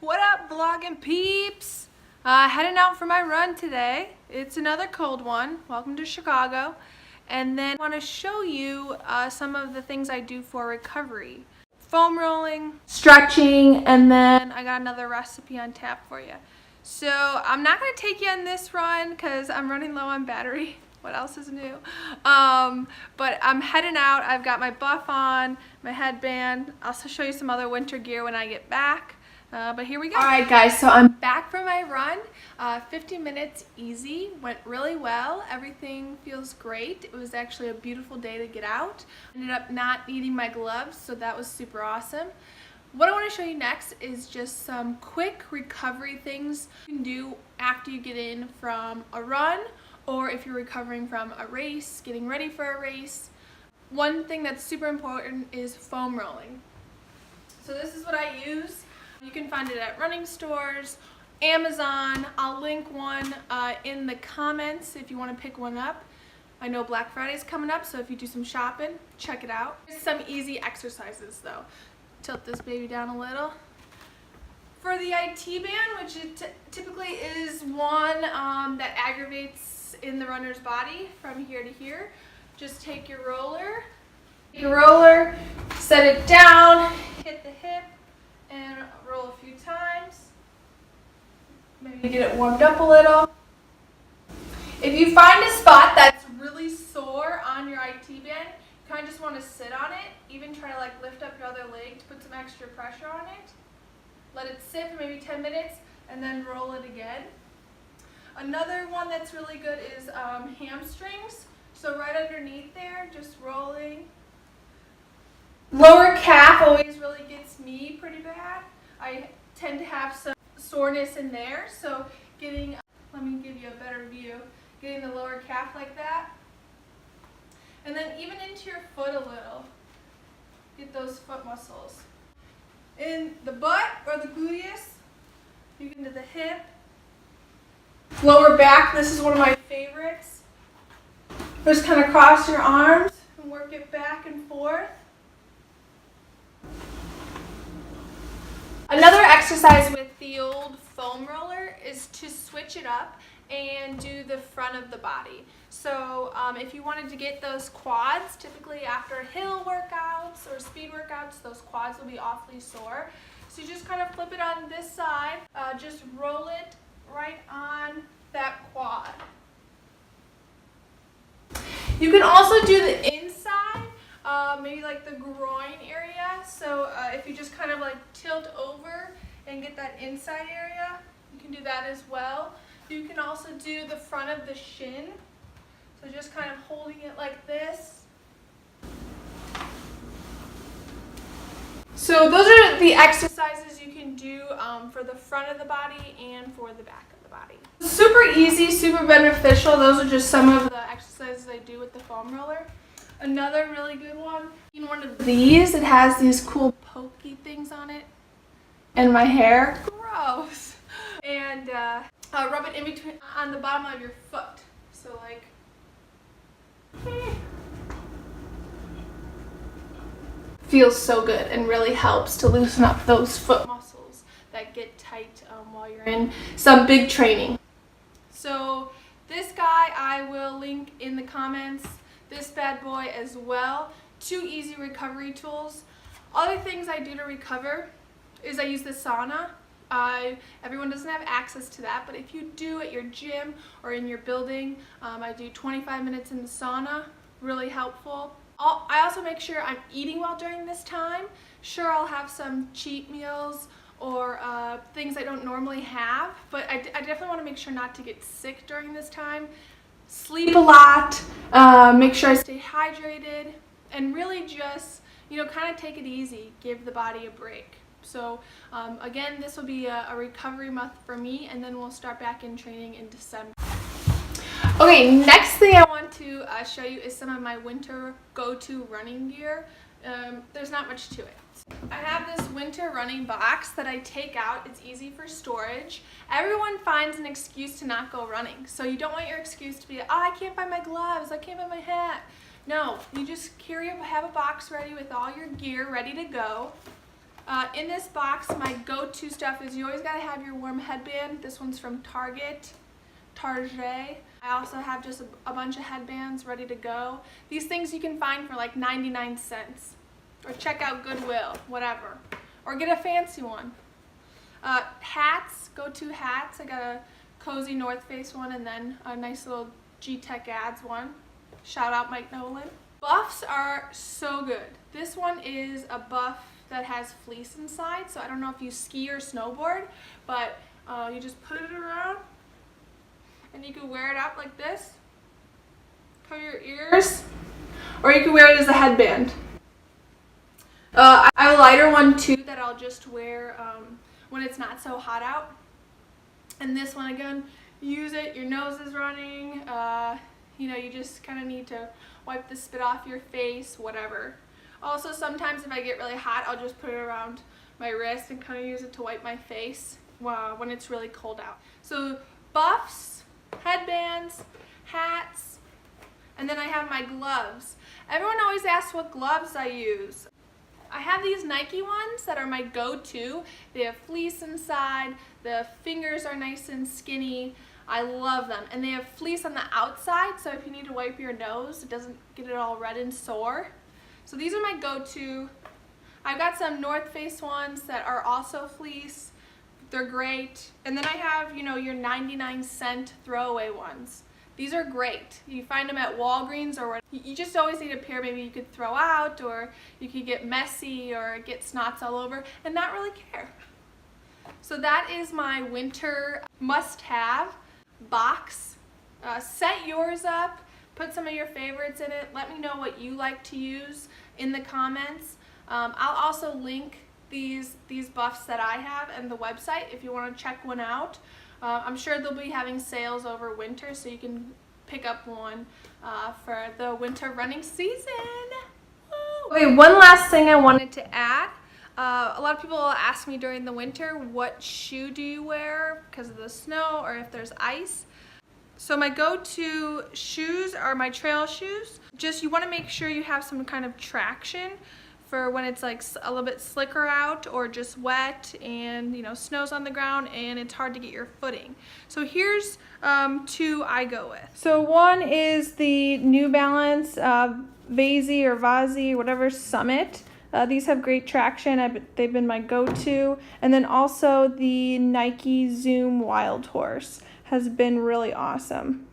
What up, vlogging peeps? Heading out for my run today. It's another cold one. Welcome to Chicago. And then I want to show you some of the things I do for recovery. Foam rolling, stretching, and then I got another recipe on tap for you. So I'm not going to take you on this run because I'm running low on battery. What else is new? But I'm heading out. I've got my buff on, my headband. I'll also show you some other winter gear when I get back. But here we go. Alright guys, so I'm back from my run. 50 minutes easy, went really well. Everything feels great. It was actually a beautiful day to get out. Ended up not needing my gloves, so that was super awesome. What I want to show you next is just some quick recovery things you can do after you get in from a run, or if you're recovering from a race, getting ready for a race. One thing that's super important is foam rolling. So this is what I use. You can find it at running stores, Amazon. I'll link one in the comments if you want to pick one up. I know Black Friday's coming up, so if you do some shopping, check it out. There's some easy exercises though. Tilt this baby down a little. For the IT band, which typically is one that aggravates in the runner's body from here to here, just take your roller, set it down, hit the hip, and roll a few times. Maybe get it warmed up a little. If you find a spot that's really sore on your IT band, you kind of just want to sit on it. Even try to like lift up your other leg to put some extra pressure on it. Let it sit for maybe 10 minutes and then roll it again. Another one that's really good is hamstrings. So right underneath there, just rolling. Lower calf always really gets me pretty bad. I tend to have some soreness in there, so let me give you a better view, getting the lower calf like that. And then even into your foot a little, get those foot muscles. In the butt or the gluteus, you get into the hip. Lower back, this is one of my favorites. Just kind of cross your arms and work it back and forth. Another exercise with the old foam roller is to switch it up and do the front of the body. So if you wanted to get those quads, typically after hill workouts or speed workouts, those quads will be awfully sore. So you just kind of flip it on this side, just roll it right on that quad. You can also do the inside. Maybe like the groin area. So if you just kind of like tilt over and get that inside area, you can do that as well. You can also do the front of the shin. So just kind of holding it like this. So those are the exercises you can do for the front of the body and for the back of the body. Super easy, super beneficial. Those are just some of the exercises I do with the foam roller. Another really good one, in one of these, it has these cool pokey things on it. And my hair, gross. And rub it in between, on the bottom of your foot. So like, feels so good and really helps to loosen up those foot muscles that get tight while you're in some big training. So this guy I will link in the comments. This bad boy as well. 2 easy recovery tools. Other things I do to recover is I use the sauna. Everyone doesn't have access to that, but if you do at your gym or in your building, I do 25 minutes in the sauna. Really helpful. I also make sure I'm eating well during this time. Sure, I'll have some cheat meals or things I don't normally have, but I definitely want to make sure not to get sick during this time. Sleep a lot, make sure I stay hydrated, and really just, kind of take it easy, give the body a break. So again, this will be a recovery month for me, and then we'll start back in training in December. Okay, next thing I want to show you is some of my winter go-to running gear. There's not much to it. I have this winter running box that I take out. It's easy for storage. Everyone finds an excuse to not go running. So you don't want your excuse to be, oh, I can't find my gloves, I can't find my hat. No, you just have a box ready with all your gear ready to go. In this box, my go-to stuff is you always gotta have your warm headband. This one's from Target. I also have just a bunch of headbands ready to go. These things you can find for like 99 cents. Or check out Goodwill, whatever. Or get a fancy one. Hats, go-to hats. I got a cozy North Face one and then a nice little G-Tech Ads one. Shout out Mike Nolan. Buffs are so good. This one is a buff that has fleece inside, so I don't know if you ski or snowboard, but you just put it around and you can wear it out like this. Cover your ears, or you can wear it as a headband. I have a lighter one too that I'll just wear when it's not so hot out. And this one again, use it, your nose is running, you know, you just kind of need to wipe the spit off your face, whatever. Also, sometimes if I get really hot, I'll just put it around my wrist and kind of use it to wipe my face when it's really cold out. So buffs, headbands, hats, and then I have my gloves. Everyone always asks what gloves I use. I have these Nike ones that are my go-to. They have fleece inside, the fingers are nice and skinny. I love them. And they have fleece on the outside, so if you need to wipe your nose, it doesn't get it all red and sore. So these are my go-to. I've got some North Face ones that are also fleece. They're great. And then I have, you know, your 99-cent throwaway ones. These are great. You find them at Walgreens or you just always need a pair maybe you could throw out, or you could get messy or get snots all over and not really care. So that is my winter must-have box. Set yours up. Put some of your favorites in it. Let me know what you like to use in the comments. I'll also link these buffs that I have and the website if you want to check one out. I'm sure they'll be having sales over winter, so you can pick up one for the winter running season. Woo! Okay, one last thing I wanted to add. A lot of people ask me during the winter, what shoe do you wear because of the snow or if there's ice? So my go-to shoes are my trail shoes. Just you want to make sure you have some kind of traction for when it's like a little bit slicker out or just wet and, you know, snow's on the ground and it's hard to get your footing. So here's two I go with. So one is the New Balance Vazy or Vazy, whatever, Summit. These have great traction. They've been my go-to. And then also the Nike Zoom Wild Horse has been really awesome.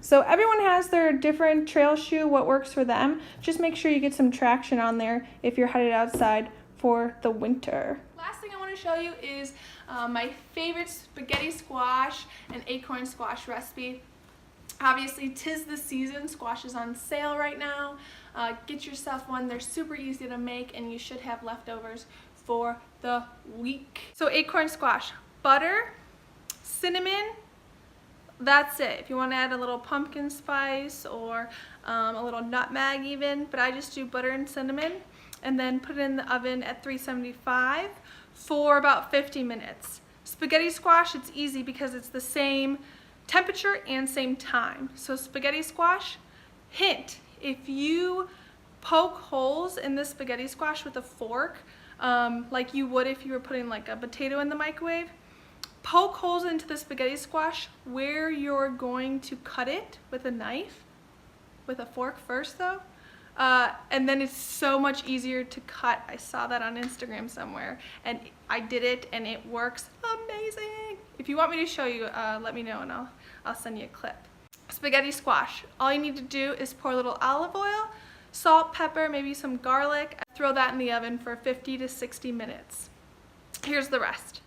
So everyone has their different trail shoe, what works for them. Just make sure you get some traction on there if you're headed outside for the winter. Last thing I want to show you is my favorite spaghetti squash and acorn squash recipe. Obviously, 'tis the season. Squash is on sale right now. Get yourself one. They're super easy to make and you should have leftovers for the week. So acorn squash, butter, cinnamon, that's it. If you want to add a little pumpkin spice or a little nutmeg even, but I just do butter and cinnamon and then put it in the oven at 375 for about 50 minutes. Spaghetti squash, it's easy because it's the same temperature and same time. So spaghetti squash, hint, if you poke holes in the spaghetti squash with a fork, like you would if you were putting like a potato in the microwave, poke holes into the spaghetti squash where you're going to cut it with a knife, with a fork first though, and then it's so much easier to cut. I saw that on Instagram somewhere and I did it and it works amazing. If you want me to show you, let me know and I'll send you a clip. Spaghetti squash, all you need to do is pour a little olive oil, salt, pepper, maybe some garlic, throw that in the oven for 50 to 60 minutes. Here's the rest.